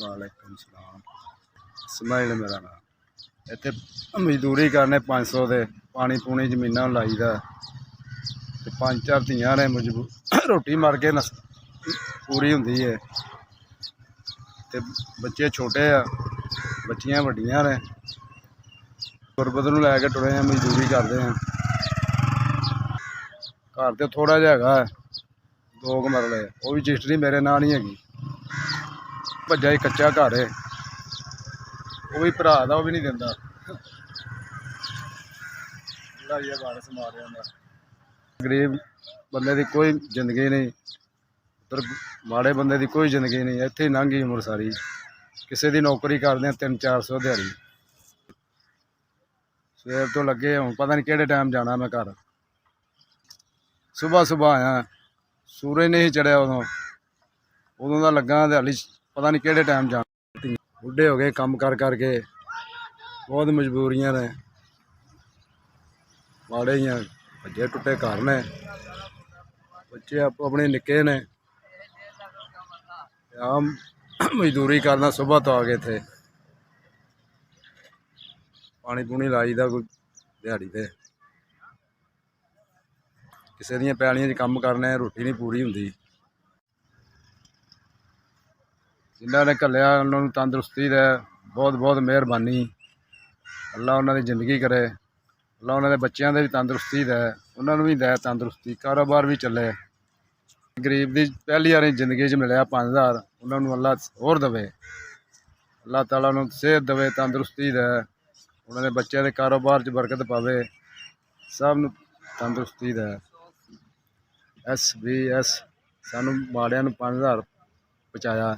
वालेकुम सलाम। इस्माइल मेरा नाम। इत्थे मजदूरी करने 500 दे पानी पूनी जमीना लाई दा ते 5-4 धियां ने मजबूर रोटी मर के पूरी होंदी है ते बच्चे छोटे आ बच्चियां वड्डियां ने गुरबत नूं लैके टुरे हैं मजदूरी करते हैं। घर तो थोड़ा जिहा है 2 मरले वो भी रजिस्ट्री मेरे नां नहीं हैगी। भज्जा ही कच्चा घर है वो भी भरा दा वो भी नहीं दिंदा वारस मारे गरीब बंदे की कोई जिंदगी नहीं उधर माड़े बंदे की कोई जिंदगी नहीं इत्थे लंघ गई उम्र सारी। किसी की नौकरी करते 300-400 दिहाड़ी सवेर तो लगे हूँ पता नहीं किहड़े टाइम जाना मैं घर। सुबह आया सूरज नहीं चढ़िया उदों का लगा ते हाली पता नहीं किहड़े टाइम जाना। बुढ़े हो गए काम कर करके बहुत मजबूरियां ने माड़े ही भज्जे टुटे घर ने बच्चे आपो अपने निक्के ने आम मजदूरी करना सुबह तो आ गए थे पानी पूनी लाई दा कोई दिहाड़ी ते किसी दियां पैलियां च काम करने रोटी नहीं पूरी होंदी। जिन्हों ने घलिया उन्होंने तंदुरुस्ती दे बहुत बहुत मेहरबानी। अल्लाह उन्होंने जिंदगी करे अल्लाह उन्होंने बच्चों के भी तंदुरुस्ती दे उन्होंने भी दे तंदुरुस्ती कारोबार भी चले। गरीब की पहली बार जिंदगी मिलया 5000 उन्होंने अल्लाह होर दवे अल्लाह ताला उन्होंने सेहत दवे तंदुरुस्ती दे उन्होंने बच्चों के कारोबार च बरकत पावे सब तंदुरुस्ती दे। SBS सानू माड़ियां 5000 पहुँचाया।